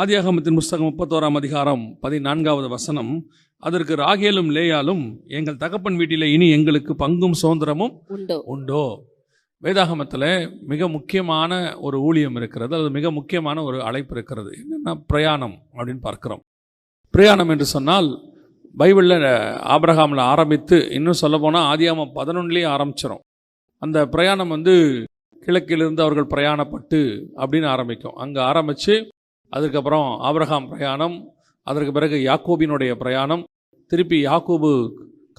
ஆதியாகமத்தின் புஸ்தகம் 31ஆம் அதிகாரம் 14வது வசனம், அதற்கு ராகேலும் லேயாலும், எங்கள் தகப்பன் வீட்டில் இனி எங்களுக்கு பங்கும் சுதந்திரமும் உண்டோ. வேதாகமத்தில் மிக முக்கியமான ஒரு ஊழியம் இருக்கிறது, அது மிக முக்கியமான ஒரு அழைப்பு இருக்கிறது. என்னென்னா பிரயாணம் அப்படின்னு பார்க்கிறோம். பிரயாணம் என்று சொன்னால் பைபிளில் ஆபிரகாமில் ஆரம்பித்து இன்னும் சொல்ல போனால் ஆதியாகமம் 11 ஆரம்பிச்சிடும். அந்த பிரயாணம் கிழக்கிலிருந்து அவர்கள் பிரயாணப்பட்டு அப்படின்னு ஆரம்பிக்கும். அங்கே ஆரம்பித்து அதுக்கப்புறம் ஆபிரகாம் பிரயாணம், அதற்கு பிறகு யாக்கோபினுடைய பிரயாணம், திருப்பி யாக்கோபு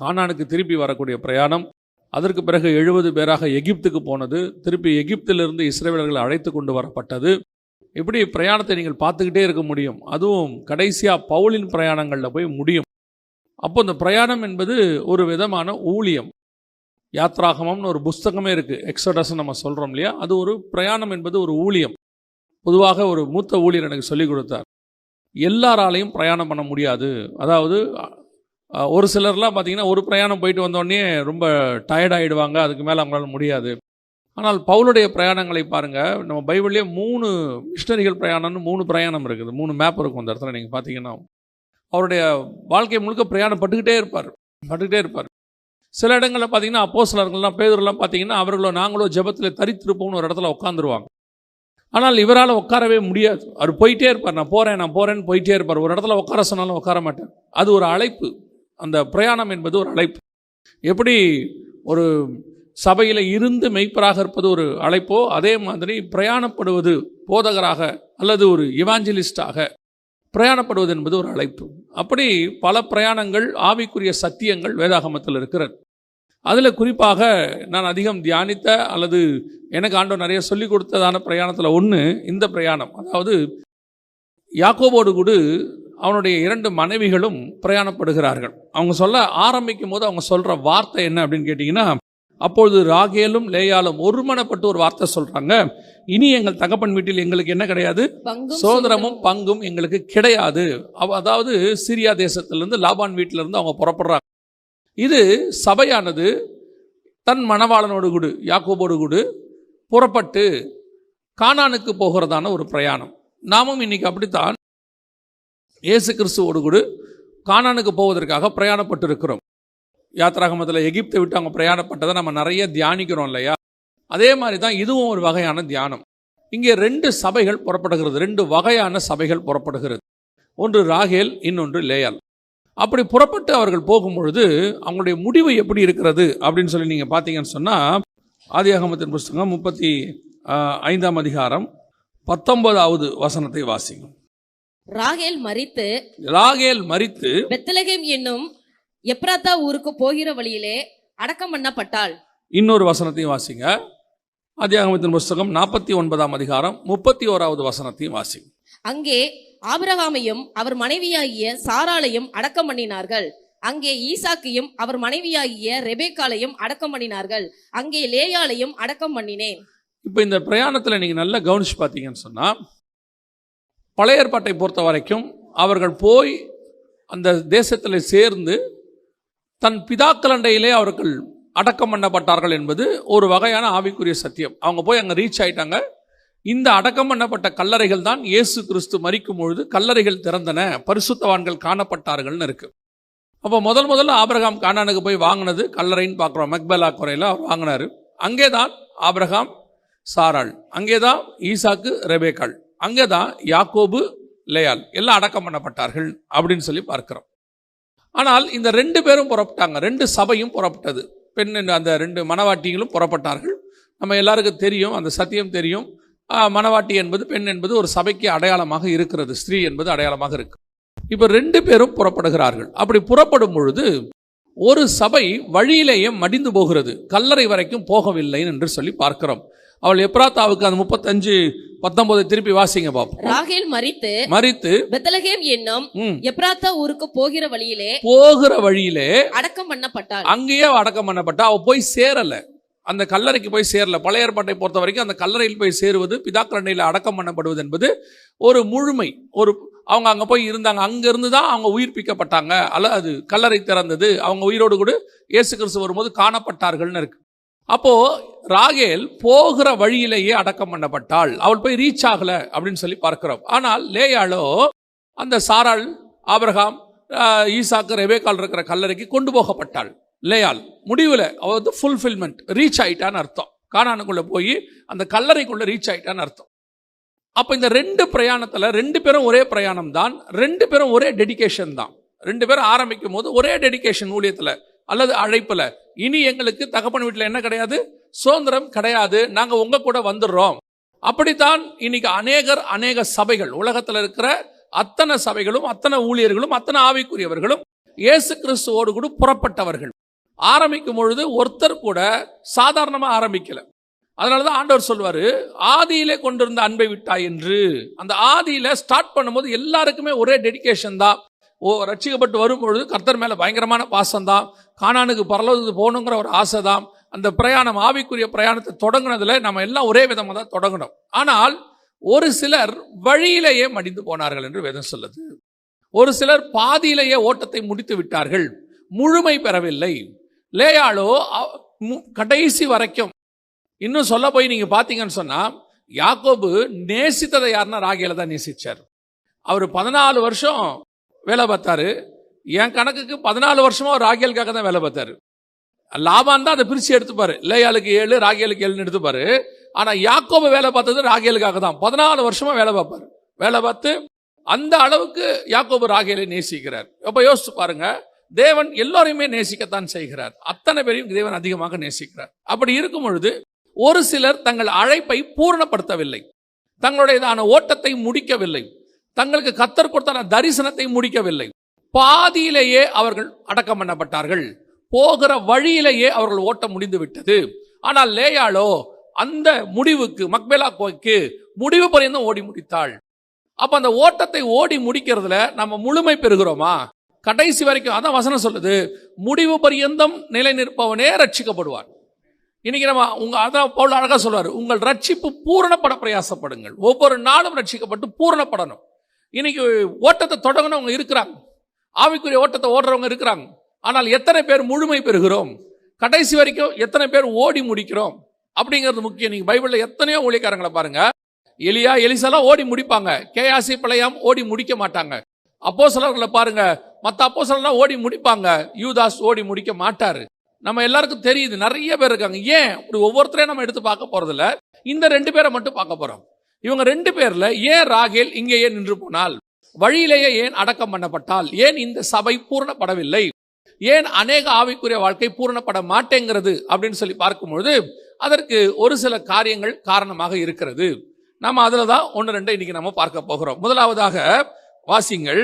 கானானுக்கு திருப்பி வரக்கூடிய பிரயாணம், அதற்கு பிறகு 70 பேராக எகிப்துக்கு போனது, திருப்பி எகிப்திலிருந்து இஸ்ரவேலர்கள் அழைத்து கொண்டு வரப்பட்டது. இப்படி பிரயாணத்தை நீங்கள் பார்த்துக்கிட்டே இருக்க முடியும். அதுவும் கடைசியாக பவுலின் பிரயாணங்களில் போய் முடியும். அப்போ இந்த பிரயாணம் என்பது ஒரு விதமான ஊழியம். யாத்ராகமம்னு ஒரு புஸ்தகமே இருக்குது, எக்ஸோடஸ் நம்ம சொல்கிறோம் இல்லையா, அது ஒரு பிரயாணம் என்பது ஒரு ஊழியம். பொதுவாக ஒரு மூத்த ஊழியர் எனக்கு சொல்லிக் கொடுத்தார், எல்லாராலையும் பிரயாணம் பண்ண முடியாது. அதாவது ஒரு சிலர்லாம் பார்த்திங்கன்னா ஒரு பிரயாணம் போயிட்டு வந்தோடனே ரொம்ப டயர்டாகிடுவாங்க, அதுக்கு மேலே அவங்களால முடியாது. ஆனால் பவுலுடைய பிரயாணங்களை பாருங்கள், நம்ம பைபிள்லேயே 3 மிஷனரிகள் பிரயாணம்னு 3 பிரயாணம் இருக்குது, 3 மேப் இருக்கும் அந்த இடத்துல. நீங்கள் பார்த்தீங்கன்னா அவருடைய வாழ்க்கை முழுக்க பிரயாணப்பட்டுக்கிட்டே இருப்பார். சில இடங்களில் பார்த்தீங்கன்னா அப்போஸ்தலர்கள்லாம் பேதுருலாம் பார்த்தீங்கன்னா அவர்களோ நாங்களோ ஜெபத்தில் தரித்திருப்போம்னு ஒரு இடத்துல உட்காந்துருவாங்க. ஆனால் இவரால் உட்காரவே முடியாது. அவர் போயிட்டே இருப்பார், நான் போகிறேன்னு போயிட்டே இருப்பார். ஒரு இடத்துல உட்கார சொன்னாலும் உட்கார மாட்டார். அது ஒரு அழைப்பு. அந்த பிரயாணம் என்பது ஒரு அழைப்பு. எப்படி ஒரு சபையில் இருந்து மெய்ப்பராக இருப்பது ஒரு அழைப்போ, அதே மாதிரி பிரயாணப்படுவது, போதகராக அல்லது ஒரு இவாஞ்சலிஸ்டாக பிரயாணப்படுவது என்பது ஒரு அழைப்பு. அப்படி பல பிரயாணங்கள், ஆவிக்குரிய சத்தியங்கள் வேதாகமத்தில் இருக்கிறது. அதில் குறிப்பாக நான் அதிகம் தியானித்த அல்லது எனக்கு ஆண்டவர் நிறைய சொல்லிக் கொடுத்ததான பிரயாணத்தில் ஒன்று இந்த பிரயாணம். அதாவது யாக்கோபோடு கூட அவனுடைய 2 மனைவிகளும் பிரயாணப்படுகிறார்கள். அவங்க சொல்ல ஆரம்பிக்கும் போது அவங்க சொல்கிற வார்த்தை என்ன அப்படின்னு கேட்டிங்கன்னா, அப்பொழுது ராகேலும் லேயாலும் ஒருமனப்பட்டு ஒரு வார்த்தை சொல்கிறாங்க, இனி எங்கள் தகப்பன் வீட்டில் எங்களுக்கு என்ன கிடையாது, சுதந்திரமும் பங்கும் எங்களுக்கு கிடையாது. அதாவது சீரியா தேசத்திலிருந்து லாபான் வீட்டிலிருந்து அவங்க புறப்படுறாங்க. இது சபையானது தன் மணவாளனோடு கூட யாக்கோபோடு கூட புறப்பட்டு கானானுக்கு போகிறதான ஒரு பிரயாணம். நாமும் இன்னைக்கு அப்படித்தான் இயேசு கிறிஸ்துவோடு கூட கானானுக்கு போவதற்காக பிரயாணப்பட்டு இருக்கிறோம். யாத்ராகமத்தில் எகிப்தை விட்டு அவங்க பிரயாணப்பட்டதை நம்ம நிறைய தியானிக்கிறோம் இல்லையா. அதே மாதிரி தான் இதுவும் ஒரு வகையான தியானம். இங்கே 2 சபைகள் புறப்படுகிறது, 2 வகையான சபைகள் புறப்படுகிறது. ஒன்று ராகேல், இன்னொன்று லேயால். அப்படி புறப்பட்டு அவர்கள் போகும்பொழுது அவங்களுடைய முடிவு எப்படி இருக்கிறது அப்படின்னு சொல்லி நீங்கள் பார்த்தீங்கன்னு சொன்னால், ஆதியாகமத்தின் புஸ்தகம் 35ஆம் அதிகாரம் 19வது வசனத்தை வாசிங்க. ராகேல் மரித்து பெத்லகேம் என்னும் எப்ராத்தா ஊருக்கு போகிற வழியிலே அடக்கம் பண்ணப்பட்டாள். இன்னொரு வசனத்தையும் வாசிங்க. ஆதியாகமத்தின் புஸ்தகம் 49ஆம் அதிகாரம் 31வது வசனத்தையும் வாசிங்க. அங்கே ஆபிரகாமையும் அவர் மனைவியாகிய சாராளையும் அடக்கம் பண்ணினார்கள். அங்கே ஈசாக்கையும் அவர் மனைவியாகிய ரெபேக்காளையும் அடக்கம் பண்ணினார்கள். அங்கே லேயாளையும் அடக்கம் பண்ணினேன். இப்போ இந்த பிரயாணத்தில் நீங்கள் நல்லா கவனிச்சு பார்த்தீங்கன்னு சொன்னால், பழைய ஏற்பாட்டை பொறுத்த வரைக்கும் அவர்கள் போய் அந்த தேசத்தில் சேர்ந்து தன் பிதாக்களண்டையிலே அவர்கள் அடக்கம் பண்ணப்பட்டார்கள் என்பது ஒரு வகையான ஆவிக்குரிய சத்தியம். அவங்க போய் அங்கே ரீச் ஆயிட்டாங்க. இந்த அடக்கம் பண்ணப்பட்ட கல்லறைகள் தான் இயேசு கிறிஸ்து மரிக்கும் பொழுது கல்லறைகள் திறந்தன, பரிசுத்தவான்கள் காணப்பட்டார்கள்னு இருக்கு. அப்போ முதல்ல ஆபிரகாம் கானானுக்கு போய் வாங்கினது கல்லறைன்னு பார்க்குறோம். மெக்பெலா குறையில் அவர் வாங்கினார். அங்கே தான் ஆபிரகாம் சாராள், அங்கே தான் ஈசாக்கு ரெபேக்காள், அங்கே தான் யாக்கோபு லேயால் எல்லாம் அடக்கம் பண்ணப்பட்டார்கள் அப்படின்னு சொல்லி பார்க்கிறோம். ஆனால் இந்த 2 பேரும் புறப்பட்டாங்க, 2 சபையும் புறப்பட்டது. பெண் அந்த 2 மணவாட்டிகளும் புறப்பட்டார்கள். நம்ம எல்லாருக்கும் தெரியும், அந்த சத்தியம் தெரியும். மணவாட்டி என்பது, பெண் என்பது ஒரு சபைக்கு அடையாளமாக இருக்கிறது, ஸ்திரீ என்பது அடையாளமாக இருக்கு. இப்போ 2 பேரும் புறப்படுகிறார்கள். அப்படி புறப்படும் பொழுது ஒரு சபை வழியிலேயே மடிந்து போகிறது, கல்லறை வரைக்கும் போகவில்லை என்று சொல்லி பார்க்கிறோம். அவள் எப்ராத்தாவுக்கு அந்த 35:19 திருப்பி வாசிங்க பாப்போம். ராகேல் மரித்து பெத்லகேம் என்னும் எப்ராத்தா ஊருக்கு போகிற வழியிலே அடக்கம் பண்ணப்பட்டாள். அங்கேயே அடக்கம் பண்ணப்பட்டா. அவ போய் சேரல, அந்த கல்லறைக்கு போய் சேரல. பழைய ஏற்பாட்டை பொறுத்த வரைக்கும் அந்த கல்லறையில் போய் சேருவது, பிதாக்களண்டையில் அடக்கம் பண்ணப்படுவது என்பது ஒரு முழுமை. அவங்க அங்கே போய் இருந்தாங்க, அங்கிருந்து தான் அவங்க உயிர்ப்பிக்கப்பட்டாங்க, அல்ல அது கல்லறை திறந்தது, அவங்க உயிரோடு கூட இயேசு கிறிஸ்து வரும்போது காணப்பட்டார்கள்னு இருக்கு. அப்போ ராகேல் போகிற வழியிலேயே அடக்கம் பண்ணப்பட்டாள். அவள் போய் ரீச் ஆகல அப்படின்னு சொல்லி பார்க்கிறோம். ஆனால் லேயாளோ அந்த சாராள், ஆபிரகாம், ஈசாக்கு, ரெபேக்காள் இருக்கிற கல்லறைக்கு கொண்டு போகப்பட்டாள். லேயாள் முடிவில் அவள் வந்து ஃபுல்ஃபில்மெண்ட், ரீச் ஆயிட்டான்னு அர்த்தம். கானானுக்குள்ள போய் அந்த கல்லறைக்குள்ள ரீச் ஆயிட்டான்னு அர்த்தம். அப்ப இந்த ரெண்டு பிரயாணத்துல ரெண்டு பேரும் ஒரே பிரயாணம் தான், ரெண்டு பேரும் ஒரே டெடிகேஷன் தான். ரெண்டு பேரும் ஆரம்பிக்கும் போது ஒரே டெடிகேஷன் ஊழியத்துல அல்லது அழைப்புல, இனி எங்களுக்கு தகப்பன் வீட்டில் என்ன கிடையாது, சுதந்திரம் கிடையாது, நாங்க உங்க கூட வந்துடுறோம். அப்படித்தான் இன்னைக்கு அநேக சபைகள், உலகத்துல இருக்கிற அத்தனை சபைகளும் அத்தனை ஊழியர்களும் அத்தனை ஆவிக்குரியவர்களும் இயேசு கிறிஸ்துவோடு கூட புறப்பட்டவர்கள். ஆரம்பிக்கும் பொழுது ஒருத்தர் கூட சாதாரணமா ஆரம்பிக்கல. அதனாலதான் ஆண்டவர் சொல்வாரு, ஆதியிலே கொண்டிருந்த அன்பை விட்டாய் என்று. அந்த ஆதியில ஸ்டார்ட் பண்ணும்போது எல்லாருக்குமே ஒரே டெடிகேஷன் தான். ரட்சிக்கப்பட்டு வரும்பொழுது கர்த்தர் மேல பயங்கரமான பாசம் தான், கானானுக்கு பரலோகத்துக்கு போகணுங்கிற ஒரு ஆசை தான். அந்த பிரயாணம், ஆவிக்குரிய பிரயாணத்தை தொடங்கினதுல நம்ம எல்லாம் ஒரே விதமா தான் தொடங்கணும். ஆனால் ஒரு சிலர் வழியிலேயே மடிந்து போனார்கள் என்று வேதம் சொல்லுது. ஒரு சிலர் பாதியிலேயே ஓட்டத்தை முடித்து விட்டார்கள், முழுமை பெறவில்லை. லேயாளோ கடைசி வரைக்கும், இன்னும் சொல்ல போய் நீங்க பாத்தீங்கன்னு சொன்னா, யாக்கோபு நேசித்ததை யாருன்னா ராகேல தான் நேசிச்சார். அவர் 14 வருஷம் வேலை பார்த்தாரு. என் கணக்குக்கு 14 வருஷமா ராகேலுக்காக தான் வேலை பார்த்தாரு. லாபான் தான் அதை பிரிச்சு எடுத்துப்பாரு, லேயாளுக்கு 7 ராகேலுக்கு 7 எடுத்துப்பாரு. ஆனா யாக்கோபு வேலை பார்த்தது ராகேலுக்காக தான். 14 வருஷமா வேலை பார்ப்பாரு. வேலை பார்த்து அந்த அளவுக்கு யாக்கோபு ராகேலை நேசிக்கிறார். அப்ப யோசிச்சு பாருங்க, தேவன் எல்லோரையுமே நேசிக்கத்தான் செய்கிறார். அத்தனை பேரையும் தேவன் அதிகமாக நேசிக்கிறார். அப்படி இருக்கும் பொழுது ஒரு சிலர் தங்கள் அழைப்பை பூர்ணப்படுத்தவில்லை, தங்களுடையதான ஓட்டத்தை முடிக்கவில்லை, தங்களுக்கு கர்த்தர் கொடுத்த தரிசனத்தை முடிக்கவில்லை. பாதியிலேயே அவர்கள் அடக்கம் பண்ணப்பட்டார்கள். போகிற வழியிலேயே அவர்கள் ஓட்டம் முடிந்து விட்டது. ஆனால் லேயாளோ அந்த முடிவுக்கு, மக்பேலாக்கு முடிவு பரியந்தம் ஓடி முடித்தாள். அப்ப அந்த ஓட்டத்தை ஓடி முடிக்கிறதுல நம்ம முழுமை பெறுகிறோமா? கடைசி வரைக்கும். அதான் வசனம் சொல்லுது, முடிவு பரியந்தம் நிலை நிற்பவனே ரட்சிக்கப்படுவார். இன்னைக்கு நம்ம அதான் பவுல் அழகா சொல்றாரு, உங்கள் ரட்சிப்பு பூரணப்பட பிரயாசப்படுங்கள். ஒவ்வொரு நாளும் ரட்சிக்கப்பட்டு பூரணப்படணும். இன்னைக்கு ஓட்டத்தை தொடங்கினவங்க இருக்கிறாங்க, ஆவிக்குரிய ஓட்டத்தை ஓடுறவங்க இருக்கிறாங்க. ஆனால் எத்தனை பேர் முழுமை பெறுகிறோம், கடைசி வரைக்கும் எத்தனை பேர் ஓடி முடிக்கிறோம் அப்படிங்கிறது முக்கியம். நீங்க பைபிள்ல எத்தனையோ ஊழியக்காரங்களை பாருங்க, எலியா, எலிசாலாம் ஓடி முடிப்பாங்க, கேயாசி, பிழையாம் ஓடி முடிக்க மாட்டாங்க. அப்போஸ்தலர்களை பாருங்க, மற்ற அப்போஸ்தலர்லாம் ஓடி முடிப்பாங்க, யூதாஸ் ஓடி முடிக்க மாட்டாரு. நம்ம எல்லாருக்கும் தெரியுது, நிறைய பேர் இருக்காங்க. ஏன் இப்படி ஒவ்வொருத்தரையும் நம்ம எடுத்து பார்க்க போறதில்ல, இந்த 2 பேரை மட்டும் பார்க்க போறோம். இவங்க 2 பேர்ல ஏன் ராகேல் இங்கேயே நின்று போனால், வழியிலேயே ஏன் அடக்கம் பண்ணப்பட்டால், ஏன் இந்த சபை பூர்ணப்படவில்லை, ஏன் அநேக ஆவிக்குரிய வாழ்க்கை பூர்ணப்பட மாட்டேங்கிறது அப்படின்னு சொல்லி பார்க்கும்பொழுது அதற்கு ஒரு சில காரியங்கள் காரணமாக இருக்கிறது. நம்ம அதில் தான் 1-2 இன்னைக்கு நம்ம பார்க்க போகிறோம். முதலாவதாக வாசிங்கள்,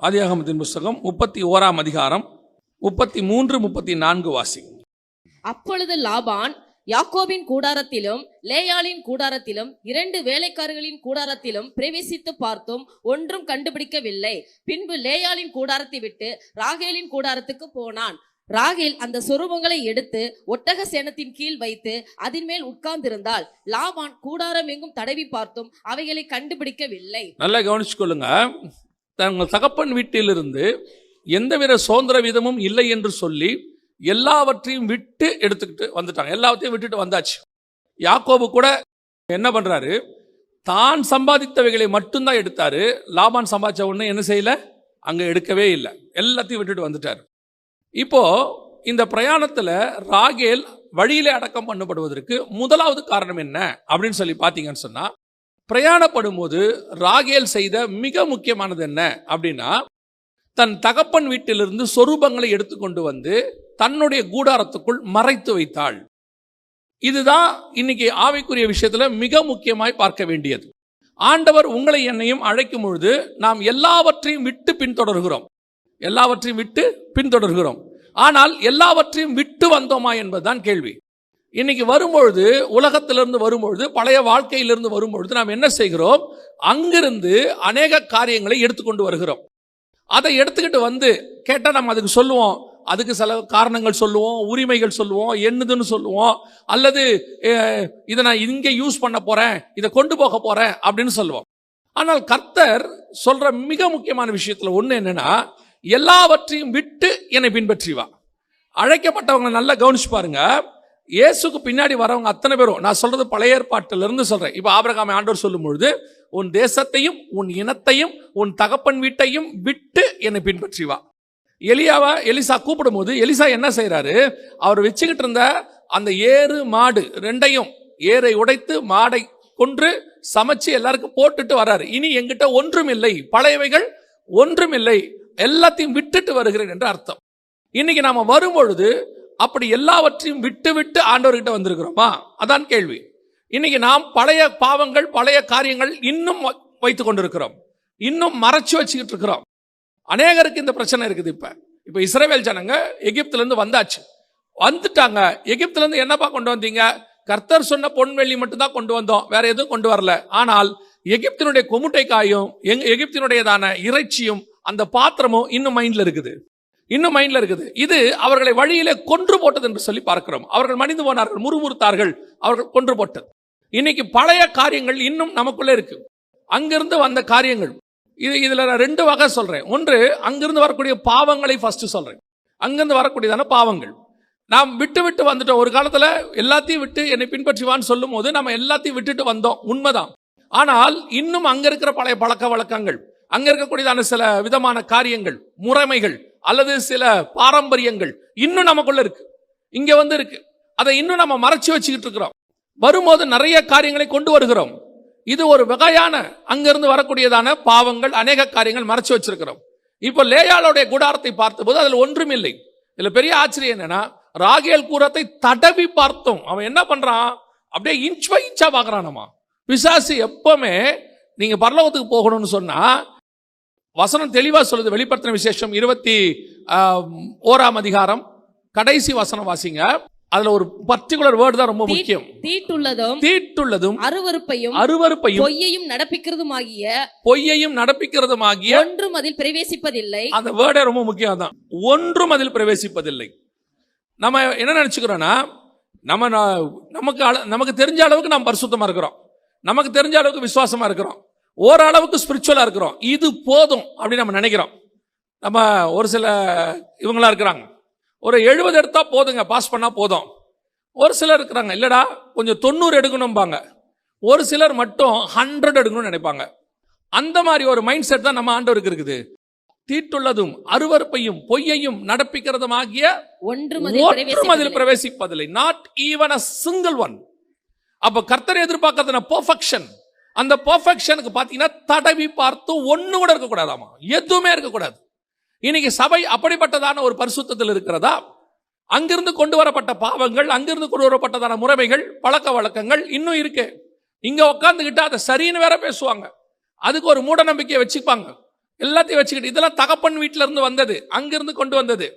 ஆதியாகமத்தின் புஸ்தகம் 31ஆம் அதிகாரம் 33, 34 வாசிங்க. அப்பொழுது லாபான் யாக்கோபின் கூடாரத்திலும் லேயாளின் கூடாரத்திலும் 2 வேலைக்காரர்களின் கூடாரத்திலும் பிரவேசித்து பார்த்தும் ஒன்றும் கண்டுபிடிக்கவில்லை. பின்பு லேயாளின் கூடாரத்தை விட்டு ராகேலின் கூடாரத்துக்கு போனான். ராகேல் அந்த சொரூபங்களை எடுத்து ஒட்டக சேனத்தின் கீழ் வைத்து அதன் மேல் உட்கார்ந்திருந்தாள். லாபான் கூடாரம் எங்கும் தடவி பார்த்தும் அவைகளை கண்டுபிடிக்கவில்லை. நல்லா கவனிச்சுக்கொள்ளுங்க, தங்கள் தகப்பன் வீட்டிலிருந்து எந்தவித சுதந்திர விதமும் இல்லை என்று சொல்லி எல்லாவற்றையும் விட்டு எடுத்துக்கிட்டு வந்துட்டாங்க. எல்லாத்தையும் விட்டுட்டு வந்தாச்சு. யாக்கோபு கூட என்ன பண்றாரு, தான் சம்பாதித்தவைகளை மட்டும்தான் எடுத்தாரு. லாபான் சம்பாதிச்ச உடனே என்ன செய்யல, அங்க எடுக்கவே இல்லை, எல்லாத்தையும் விட்டுட்டு வந்துட்டாரு. இப்போ இந்த பிரயாணத்துல ராகேல் வழியிலே அடக்கம் பண்ணப்படுவதற்கு முதலாவது காரணம் என்ன அப்படின்னு சொல்லி பாத்தீங்கன்னு சொன்னா, பிரயாணப்படும் போது ராகேல் செய்த மிக முக்கியமானது என்ன அப்படின்னா, தன் தகப்பன் வீட்டிலிருந்து சொரூபங்களை எடுத்துக்கொண்டு வந்து தன்னுடைய கூடாரத்துக்குள் மறைத்து வைத்தாள். இதுதான் இன்னைக்கு ஆவிக்குரிய விஷயத்துல மிக முக்கியமாய் பார்க்க வேண்டியது. ஆண்டவர் உங்களை என்னையும் அழைக்கும் பொழுது நாம் எல்லாவற்றையும் விட்டு பின்தொடர்கிறோம், எல்லாவற்றையும் விட்டு பின்தொடர்கிறோம். ஆனால் எல்லாவற்றையும் விட்டு வந்தோமா என்பதுதான் கேள்வி. இன்னைக்கு வரும்பொழுது, உலகத்திலிருந்து வரும்பொழுது, பழைய வாழ்க்கையிலிருந்து வரும்பொழுது நாம் என்ன செய்கிறோம், அங்கிருந்து அநேக காரியங்களை எடுத்துக்கொண்டு வருகிறோம். அதை எடுத்துக்கிட்டு வந்து கேட்டா நம்ம அதுக்கு சொல்லுவோம், அதுக்கு சில காரணங்கள் சொல்லுவோம், உரிமைகள் சொல்லுவோம், என்னதுன்னு சொல்லுவோம், அல்லது இதை நான் இங்கே யூஸ் பண்ண போறேன், இதை கொண்டு போக போறேன் அப்படின்னு சொல்லுவோம். ஆனால் கர்த்தர் சொல்ற மிக முக்கியமான விஷயத்துல ஒண்ணு என்னன்னா, எல்லாவற்றையும் விட்டு என்னை பின்பற்றி வா. அழைக்கப்பட்டவங்களை நல்லா கவனிச்சு பாருங்க. இயேசுக்கு பின்னாடி வரவங்க அத்தனை பேரும், நான் சொல்றது பழைய ஏற்பாட்டில இருந்து சொல்றேன். இப்ப ஆபிரகாமை ஆண்டவர் சொல்லும் பொழுது, உன் தேசத்தையும் உன் இனத்தையும் உன் தகப்பன் வீட்டையும் விட்டு என்னை பின்பற்றி வா. எலிசா கூப்பிடும் போது எலிசா என்ன செய்யறாரு, அவர் வச்சுக்கிட்டு இருந்த அந்த ஏறு மாடு ரெண்டையும், ஏரை உடைத்து மாடை கொன்று சமைச்சு எல்லாருக்கும் போட்டுட்டு வர்றாரு. இனி என்கிட்ட ஒன்றும் இல்லை, பழையவைகள் ஒன்றும் இல்லை, எல்லாத்தையும் விட்டுட்டு வருகிறேன் என்று அர்த்தம். இன்னைக்கு நாம வரும்பொழுது அப்படி எல்லாவற்றையும் விட்டு விட்டு ஆண்டவர்கிட்ட வந்திருக்கிறோமா? அதான் கேள்வி. இன்னைக்கு நாம் பழைய பாவங்கள் பழைய காரியங்கள் இன்னும் வைத்துக் கொண்டிருக்கிறோம், இன்னும் மறைச்சு வச்சுக்கிட்டு இருக்கிறோம். அநேகருக்கு இந்த பிரச்சனை இருக்குது. இப்ப இஸ்ரவேல் ஜனங்க எகிப்துல இருந்து வந்தாச்சு, வந்துட்டாங்க. எகிப்துல இருந்து என்னப்பா கொண்டு வந்தீங்க? கர்த்தர் சொன்ன பொன் வெள்ளி மட்டும் தான் கொண்டு வந்தோம், வேற எதுவும் கொண்டு வரல. ஆனால் எகிப்தினுடைய கொமுட்டை காயும் எகிப்தினுடையதான இறைச்சியும் அந்த பாத்திரமும் இன்னும் மைண்ட்ல இருக்குது. இது அவர்களை வழியிலே கொன்று போட்டது என்று சொல்லி பார்க்கிறோம். அவர்கள் மனிந்து போனார்கள், முறுமுறுத்தார்கள், அவர்கள் கொன்று போட்டது. இன்னைக்கு பழைய காரியங்கள் இன்னும் நமக்குள்ள இருக்கு. அங்கிருந்து வந்த காரியங்கள், இதுல நான் 2 வகை சொல்றேன். ஒன்று, அங்கிருந்து வரக்கூடிய பாவங்களை ஃபர்ஸ்ட் சொல்றேன். அங்கிருந்து வரக்கூடியதான பாவங்கள் நாம் விட்டு விட்டு வந்துட்டோம். ஒரு காலத்துல எல்லாத்தையும் விட்டு என்னை பின்பற்றுவான்னு சொல்லும் போது நம்ம எல்லாத்தையும் விட்டுட்டு வந்தோம், உண்மைதான். ஆனால் இன்னும் அங்க இருக்கிற பழைய பழக்க வழக்கங்கள், அங்க இருக்கக்கூடியதான சில விதமான காரியங்கள், முறைமைகள் அல்லது சில பாரம்பரியங்கள் இன்னும் நமக்குள்ள இருக்கு, இங்க வந்து இருக்கு. அதை இன்னும் நம்ம மறைச்சு வச்சுக்கிட்டு இருக்கிறோம். வரும்போது நிறைய காரியங்களை கொண்டு வருகிறோம். இது ஒரு வகையான அங்கிருந்து வரக்கூடியதான பாவங்கள், அநேக காரியங்கள் மறைச்சு வச்சிருக்கிறோம். இப்போ லேயாளுடைய கூடாரத்தை பார்த்தபோது அதில் ஒன்றும் இல்லை. இதுல பெரிய ஆச்சரியம் என்னன்னா, ராகேல் கூரத்தை தடவி பார்த்தோம். அவன் என்ன பண்றான், அப்படியே இன்ச் பை இன்ச்சா பாக்குறானமா. பிசாசு எப்பவுமே நீங்க பரலோகத்துக்கு போகணும்னு சொன்னா, வசனம் தெளிவா சொல்லுது. வெளிப்படுத்தின விசேஷம் 21ஆம் அதிகாரம் கடைசி வசனம் வாசிங்க. அதுல ஒரு பர்டிகுலர் வேர்டு தான் ரொம்ப முக்கியம். தீட்டுள்ளதும் அருவருப்பையும் பொய்யையும் நடப்பிக்கிறதுமாகிய ஒன்றும் அதில் பிரவேசிப்பதில்லை. அந்த வேர்டே ரொம்ப முக்கியம் தான். ஒன்றும் அதில் பிரவேசிப்பதில்லை. நம்ம என்ன நினைச்சுக்கிறோம்னா, நமக்கு தெரிஞ்ச அளவுக்கு நாம் பரிசுத்தமா இருக்கிறோம், நமக்கு தெரிஞ்ச அளவுக்கு விசுவாசமா இருக்கிறோம், ஓரளவுக்கு ஸ்பிரிச்சுவலா இருக்கிறோம், இது போதும் அப்படின்னு நம்ம நினைக்கிறோம். நம்ம ஒரு சில இவங்களா இருக்கிறாங்க, ஒரு 70 எடுத்தா போதுங்க, பாஸ் பண்ணா போதும். ஒரு சிலர் இருக்கிறாங்க, இல்லடா கொஞ்சம் 90 எடுக்கணும்பாங்க. ஒரு சிலர் மட்டும் 100 எடுக்கணும்னு நினைப்பாங்க. அந்த மாதிரி ஒரு மைண்ட் செட் தான் நம்ம ஆண்டவருக்கு இருக்குது. தீட்டுள்ளதும் அருவருப்பையும் பொய்யையும் நடப்பிக்கிறதுமாகிய ஒன்றும் அதில் பிரவேசிப்பதில்லை. Not even a single one. அப்ப கர்த்தர் எதிர்பார்க்கறது பெர்ஃபெக்ஷன். அந்த பெர்ஃபெக்ஷனுக்கு பாத்தீங்கன்னா தடவி பார்த்து ஒண்ணு கூட இருக்கக்கூடாதாமா, எதுவுமே இருக்கக்கூடாது. இன்னைக்கு சபை அப்படிப்பட்டதான ஒரு பரிசுத்தத்தில் இருக்கிறதா? அங்கிருந்து கொண்டு வரப்பட்ட பாவங்கள், அங்கிருந்து கொண்டு வரப்பட்டதான முறைமைகள், பழக்க வழக்கங்கள் இன்னும் இருக்கு. இங்க உட்காந்துக்கிட்டு அதை சரின்னு வேற பேசுவாங்க, அதுக்கு ஒரு மூட நம்பிக்கையை வச்சுப்பாங்க, எல்லாத்தையும் வச்சுக்கிட்டு. இதெல்லாம் தகப்பன் வீட்டில இருந்து வந்தது, அங்கிருந்து கொண்டு வந்தது.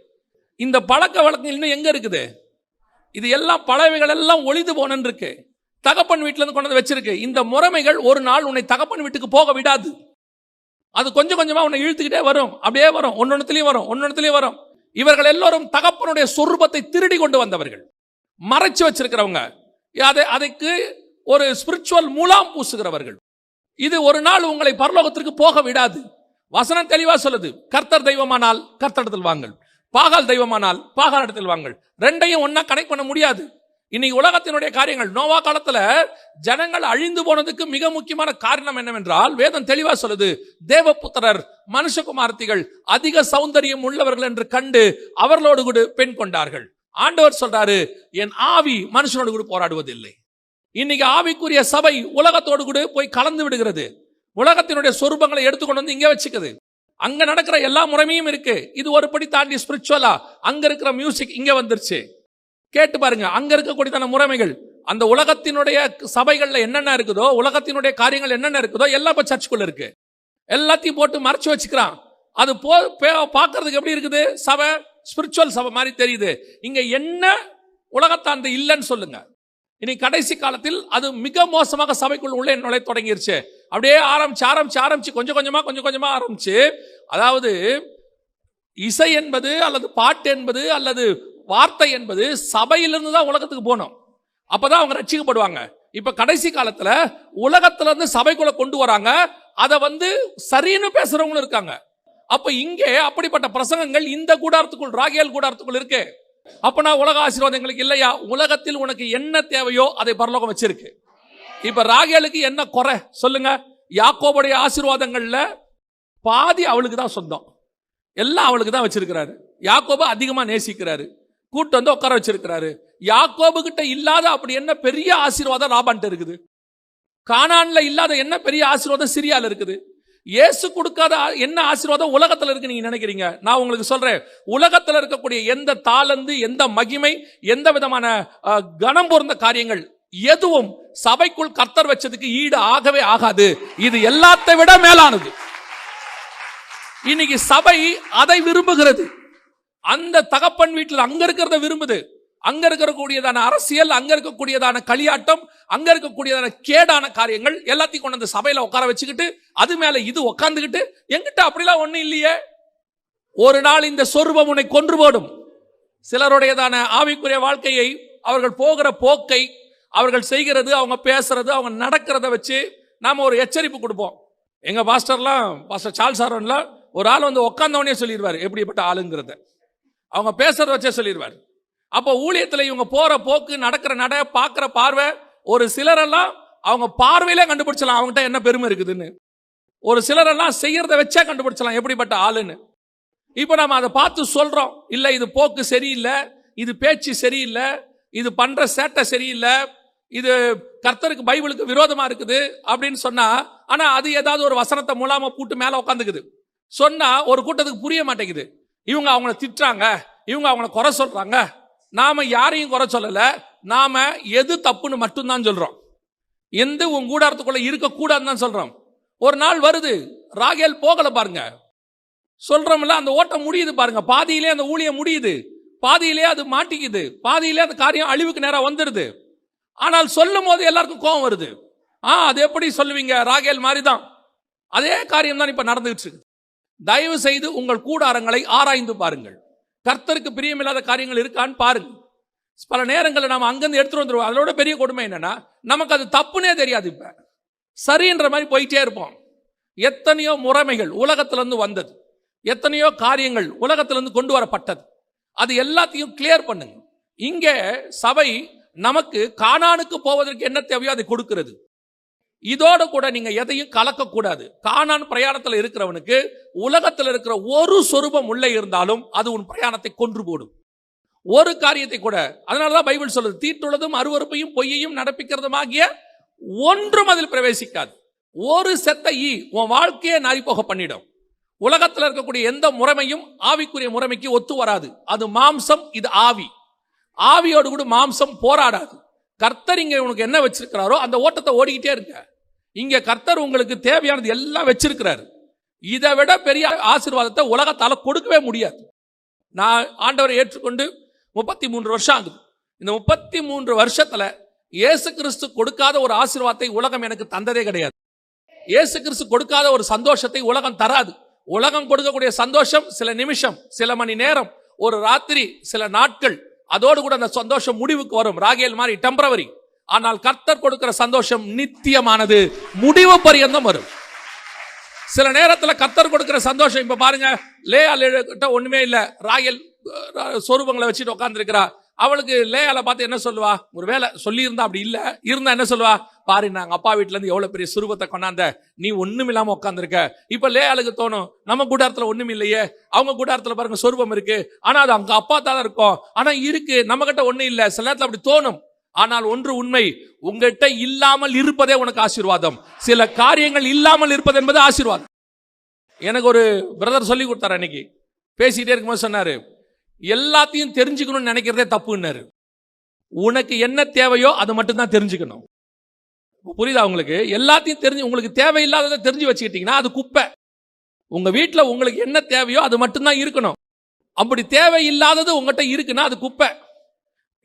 இந்த பழக்க வழக்கம் இன்னும் எங்க இருக்குது? இது எல்லாம் பழவைகள் எல்லாம் ஒளிந்து போனன்னு இருக்கு, தகப்பன் வீட்டில இருந்து கொண்டு வந்து வச்சிருக்கு. இந்த முறைமைகள் ஒரு நாள் உன்னை தகப்பன் வீட்டுக்கு போக விடாது. அது கொஞ்சம் கொஞ்சமா உன்னை இழுத்துக்கிட்டே வரும், அப்படியே வரும், ஒன்னொன்னுலயும் வரும். இவர்கள் எல்லோரும் தகப்பனுடைய சொரூபத்தை திருடி கொண்டு வந்தவர்கள், மறைச்சு வச்சிருக்கிறவங்க, அதுக்கு ஒரு ஸ்பிரிச்சுவல் மூலம் பூசுகிறவர்கள். இது ஒரு நாள் உங்களை பரலோகத்திற்கு போக விடாது. வசனம் தெளிவா சொல்லுது, கர்த்தர் தெய்வமானால் கர்த்தரிடத்தில் வாங்கள், பாகால் தெய்வமானால் பாகால் இடத்தில் வாங்கள். ரெண்டையும் ஒன்னா கனெக்ட் பண்ண முடியாது. இன்னைக்கு உலகத்தினுடைய காரியங்கள், நோவா காலத்துல ஜனங்கள் அழிந்து போனதுக்கு மிக முக்கியமான காரணம் என்னவென்றால், வேதம் தெளிவா சொல்லுது, தேவபுத்திரர் மனுஷகுமார்த்திகள் அதிக சௌந்தரியம் உள்ளவர்கள் என்று கண்டு அவர்களோடு கூட பெண் கொண்டார்கள். ஆண்டவர் சொல்றாரு, என் ஆவி மனுஷனோடு கூட போராடுவதில்லை. இன்னைக்கு ஆவிக்குரிய சபை உலகத்தோடு கூட போய் கலந்து விடுகிறது. உலகத்தினுடைய சொரூபங்களை எடுத்துக்கொண்டு வந்து இங்க வச்சுக்குது. அங்க நடக்கிற எல்லா முறைமையும் இருக்கு. இது ஒரு படி தாண்டி ஸ்பிரிச்சுவலா அங்க இருக்கிற மியூசிக் இங்க வந்துருச்சு. கேட்டு பாருங்க, அங்க இருக்கக்கூடிய முறைமைகள், அந்த உலகத்தினுடைய சபைகள்ல என்னென்ன இருக்குதோ, உலகத்தினுடைய காரியங்கள் என்னென்ன இருக்குதோ எல்லாம் இப்ப சர்ச்சுக்குள்ள இருக்கு. எல்லாத்தையும் போட்டு மறைச்சு வச்சுக்கிறான். அது பார்க்கறதுக்கு எப்படி இருக்குது? சபை ஸ்பிரிச்சுவல் சபை மாதிரி தெரியுது. இங்க என்ன உலகத்தாண்டு இல்லைன்னு சொல்லுங்க. இனி கடைசி காலத்தில் அது மிக மோசமாக சபைக்குள் உள்ளே நுழைய தொடங்கிருச்சு. அப்படியே ஆரம்பிச்சு கொஞ்சம் கொஞ்சமா ஆரம்பிச்சு, அதாவது இசை என்பது அல்லது பாட்டு என்பது அல்லது வார்த்தை என்பது சபையிலிருந்து தான் உலகத்துக்கு போனோம், அப்பதான் அவங்க ரட்சிக்கப்படுவாங்க. இப்ப கடைசி காலத்துல உலகத்துல இருந்து சபைக்குள்ள கொண்டு வராங்க, அதை சரின்னு பேசுறவங்களும் இருக்காங்க. அப்ப இங்கே அப்படிப்பட்ட பிரசங்கங்கள் இந்த கூடாரத்துக்குள், ராகேல் கூடாரத்துக்குள் இருக்கு. அப்பனா உலக ஆசீர்வாதம் எங்களுக்கு இல்லையா? உலகத்தில் உனக்கு என்ன தேவையோ அதை பரலோகம் வச்சிருக்கு. இப்ப ராகேலுக்கு என்ன குறை சொல்லுங்க? யாக்கோபுடைய ஆசீர்வாதங்கள்ல பாதி அவளுக்கு தான் சொந்தம், எல்லாம் அவளுக்கு தான் வச்சிருக்கிறாரு. யாக்கோபு அதிகமா நேசிக்கிறாரு, கூட்டு வந்து உட்கார வச்சிருக்கிறாரு. யாக்கோபு கிட்ட இல்லாத அப்படி என்ன பெரிய ஆசீர்வாதம் லாபான்ட்டு இருக்குது? கானான்ல இல்லாத என்ன பெரிய ஆசீர்வாதம் சிரியால இருக்குது? இயேசு கொடுக்காத என்ன ஆசீர்வாதம் உலகத்துல இருக்கு நீங்க நினைக்கிறீங்க? நான் உங்களுக்கு சொல்றேன், உலகத்துல இருக்கக்கூடிய எந்த தாளந்து, எந்த மகிமை, எந்த விதமான கனம் பொருந்த காரியங்கள் எதுவும் சபைக்குள் கர்த்தர் வச்சதுக்கு ஈடு ஆகவே ஆகாது. இது எல்லாத்தை விட மேலானது. இன்னைக்கு சபை அதை விரும்புகிறது. அந்த தகப்பன் வீட்டில் அங்க இருக்கிறத விரும்புது. அங்க இருக்கக்கூடியதான அரசியல், அங்க இருக்கக்கூடியதான களியாட்டம், அங்க இருக்கக்கூடியதான கேடான காரியங்கள் எல்லாத்தையும் கொண்டு அந்த சபையில உட்கார வச்சுக்கிட்டு அது மேல இது உட்கார்ந்துகிட்டு, எங்கிட்ட அப்படிலாம் ஒண்ணும் இல்லையே. ஒரு நாள் இந்த சொரூபம் உன்னை கொன்று போடும். சிலருடையதான ஆவிக்குரிய வாழ்க்கையை, அவர்கள் போகிற போக்கை, அவர்கள் செய்கிறது, அவங்க பேசுறது, அவங்க நடக்கிறத வச்சு நாம ஒரு எச்சரிப்பு கொடுப்போம். எங்க பாஸ்டர்லாம், பாஸ்டர் சார்ல்ஸ் ஆரோன்லாம் ஒரு ஆள் வந்து உட்கார்ந்தவனே சொல்லிடுவாரு எப்படிப்பட்ட ஆளுங்கிறத. அவங்க பேசுறத வச்சே சொல்லிடுவாரு. அப்போ ஊழியத்துல இவங்க போற போக்கு, நடக்கிற நட, பார்க்கிற பார்வை, ஒரு சிலரெல்லாம் அவங்க பார்வையிலே கண்டுபிடிச்சலாம் அவங்ககிட்ட என்ன பெருமை இருக்குதுன்னு. ஒரு சிலரெல்லாம் செய்யறத வச்சே கண்டுபிடிச்சலாம் எப்படிப்பட்ட ஆளுன்னு. இப்ப நம்ம அதை பார்த்து சொல்றோம், இல்ல இது போக்கு சரியில்லை, இது பேச்சு சரியில்லை, இது பண்ற சேட்டை சரியில்லை, இது கர்த்தருக்கு பைபிளுக்கு விரோதமா இருக்குது அப்படின்னு சொன்னா, ஆனா அது ஏதாவது ஒரு வசனத்தை மூலமா கூட்டு மேல உட்காந்துக்குது. சொன்னா ஒரு கூட்டத்துக்கு புரிய மாட்டேங்குது. இவங்க அவங்கள திட்டுறாங்க, இவங்க அவங்கள குறை சொல்றாங்க. நாம யாரையும் குறை சொல்லல, நாம எது தப்புன்னு மட்டும்தான் சொல்றோம். எந்த உன் கூடாரத்துக்குள்ள இருக்க கூடாதுன்னு தான் சொல்றோம். ஒரு நாள் வருது, ராகேல் போகல பாருங்க, சொல்றோம்ல, அந்த ஓட்டம் முடியுது பாருங்க. பாதியிலே அந்த ஊழியம் முடியுது, பாதியிலே அது மாட்டிக்குது, பாதியிலே அந்த காரியம் அழிவுக்கு நேரம் வந்துருது. ஆனால் சொல்லும் போது எல்லாருக்கும் கோபம் வருது. அது எப்படி சொல்லுவீங்க? ராகேல் மாதிரி தான் அதே காரியம் தான் இப்ப நடந்துகிட்டு இருக்கு. தயவு செய்து உங்கள் கூடாரங்களை ஆராய்ந்து பாருங்கள். கர்த்தருக்கு பிரியமில்லாத காரியங்கள் இருக்கான்னு பாருங்க. பல நேரங்களில் நாம அங்கிருந்து எடுத்துட்டு வந்துருவோம். அதோட பெரிய கொடுமை என்னன்னா, நமக்கு அது தப்புனே தெரியாது. இப்ப சரின்ற மாதிரி போயிட்டே இருப்போம். எத்தனையோ முறைமைகள் உலகத்திலிருந்து வந்தது, எத்தனையோ காரியங்கள் உலகத்திலிருந்து கொண்டு வரப்பட்டது. அது எல்லாத்தையும் கிளியர் பண்ணுங்க. இங்கே சபை நமக்கு கானானுக்கு போவதற்கு என்ன தேவையோ அதை கொடுக்கிறது. இதோட கூட நீங்க எதையும் கலக்க கூடாது. கானான் பிரயாணத்தில் இருக்கிறவனுக்கு உலகத்தில் இருக்கிற ஒரு சொரூபம் உள்ளே இருந்தாலும் அது உன் பிரயாணத்தை கொன்று போடும். ஒரு காரியத்தை கூட, அதனாலதான் பைபிள் சொல்லுது, தீட்டுள்ளதும் அருவருப்பையும் பொய்யையும் நடப்பிக்கிறதுமாகிய ஒன்றும் அதில் பிரவேசிக்காது. ஒரு செத்த ஈ உன் வாழ்க்கையை நாரி போக பண்ணிடும். உலகத்தில் இருக்கக்கூடிய எந்த முறைமையும் ஆவிக்குரிய முறைமைக்கு ஒத்து வராது. அது மாம்சம், இது ஆவி. ஆவியோடு கூட மாம்சம் போராடாது. கர்த்தர் இங்க உனக்கு என்ன வச்சிருக்கிறாரோ அந்த ஓட்டத்தை ஓடிக்கிட்டே இருக்க. இங்க கர்த்தர் உங்களுக்கு தேவையானது எல்லாம் வச்சிருக்கிறாரு. இதை விட பெரிய ஆசீர்வாதத்தை உலகத்தால கொடுக்கவே முடியாது. நான் ஆண்டவரை ஏற்றுக்கொண்டு 33 வருஷம் ஆகுது. இந்த 33 வருஷத்துல இயேசு கிறிஸ்து கொடுக்காத ஒரு ஆசீர்வாதத்தை உலகம் எனக்கு தந்ததே கிடையாது. இயேசு கிறிஸ்து கொடுக்காத ஒரு சந்தோஷத்தை உலகம் தராது. உலகம் கொடுக்கக்கூடிய சந்தோஷம் சில நிமிஷம், சில மணி நேரம், ஒரு ராத்திரி, சில நாட்கள், அதோடு கூட அந்த சந்தோஷம் முடிவுக்கு வரும். ராகேல் மாதிரி டெம்பரவரி. ஆனால் கர்த்தர் கொடுக்கிற சந்தோஷம் நித்தியமானது, முடிவு பரியந்தம் வரும். சில நேரத்தில் கர்த்தர் கொடுக்கிற சந்தோஷம், இப்ப பாருங்க, லேயால் கிட்ட ஒண்ணுமே இல்ல, ராகேல் சொரூபங்களை வச்சுட்டு உட்கார்ந்து இருக்கிறா. அவளுக்கு லேயால பார்த்து என்ன சொல்லுவா? ஒருவேளை சொல்லி இருந்தா, அப்படி இல்ல இருந்தா என்ன சொல்லுவா? பாரு, நாங்க அப்பா வீட்டுல இருந்து எவ்வளவு பெரிய சுரூபத்தை கொண்டாந்த, நீ ஒண்ணும் இல்லாம உட்கார்ந்துருக்க. இப்ப லேயாளுக்கு தோணும், நம்ம கூடாரத்துல ஒண்ணும் இல்லையே, அவங்க கூடாரத்துல பாருங்க சொரூபம் இருக்கு, ஆனா அது அவங்க அப்பா தான் இருக்கும், ஆனா இருக்கு, நம்ம கிட்ட ஒண்ணும் இல்ல. சில நேரத்துல அப்படி தோணும். ஆனால் ஒன்று உண்மை, உங்ககிட்ட இல்லாமல் இருப்பதே உனக்கு ஆசீர்வாதம். சில காரியங்கள் இல்லாமல் இருப்பது என்பது ஆசீர்வாதம். எனக்கு ஒரு பிரதர் சொல்லி கொடுத்தாரு. அன்னைக்கு பேசிக்கிட்டே இருக்கும்போது சொன்னாரு, எல்லாத்தையும் தெரிஞ்சுக்கணும்னு நினைக்கிறதே தப்புன்னாரு. உனக்கு என்ன தேவையோ அது மட்டும் தான் தெரிஞ்சுக்கணும். புரியுதா உங்களுக்கு? எல்லாத்தையும் தெரிஞ்சு உங்களுக்கு தேவையில்லாததை தெரிஞ்சு வச்சுக்கிட்டீங்கன்னா அது குப்பை. உங்க வீட்டுல உங்களுக்கு என்ன தேவையோ அது மட்டும்தான் இருக்கணும். அப்படி தேவையில்லாதது உங்ககிட்ட இருக்குன்னா அது குப்பை.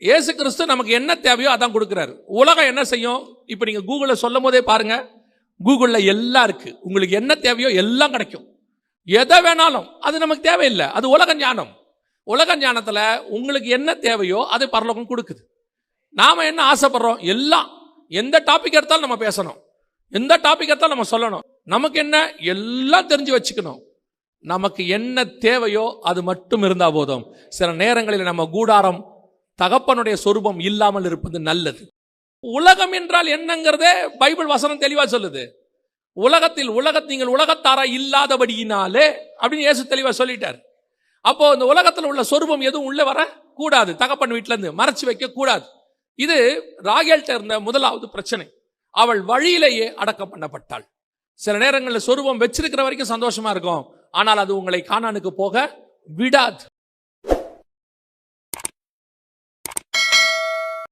இயேசு கிறிஸ்து நமக்கு என்ன தேவையோ அதான் கொடுக்கிறாரு. உலகம் என்ன செய்யும்? இப்ப நீங்க கூகுள்ல சொல்லும் போதே பாருங்க, கூகுள்ல எல்லாம் இருக்கு. உங்களுக்கு என்ன தேவையோ எல்லாம் கிடைக்கும். எதை வேணாலும், அது நமக்கு தேவையில்லை. அது உலக ஞானம். உலக ஞானத்துல உங்களுக்கு என்ன தேவையோ அதை பரலோகம் கொடுக்குது. நாம என்ன ஆசைப்படுறோம்? எல்லாம், எந்த டாபிக் எடுத்தாலும் நம்ம பேசணும், எந்த டாபிக் எடுத்தாலும் நம்ம சொல்லணும். நமக்கு என்ன? எல்லாம் தெரிஞ்சு வச்சுக்கணும். நமக்கு என்ன தேவையோ அது மட்டும் இருந்தா போதும். சில நேரங்களில் நம்ம கூடாரம் தகப்பனுடைய சொரூபம் இல்லாமல் இருப்பது நல்லது. உலகம் என்றால் என்னங்கிறதே பைபிள் வசனம் தெளிவா சொல்லுது. நீங்கள் உலகத்தாரா இல்லாதபடியினாலே அப்படின்னு இயேசு தெளிவா சொல்லிட்டார். அப்போ இந்த உலகத்தில் உள்ள சொரூபம் எதுவும் உள்ள வர கூடாது, தகப்பன் வீட்டுல இருந்து மறைச்சு வைக்க கூடாது. இது ராகேல்ட்ட இருந்த முதலாவது பிரச்சனை. அவள் வழியிலேயே அடக்கம் பண்ணப்பட்டாள். சில நேரங்களில் சொரூபம் வச்சிருக்கிற வரைக்கும் சந்தோஷமா இருக்கும், ஆனால் அது உங்களை கானானுக்கு போக விடாது.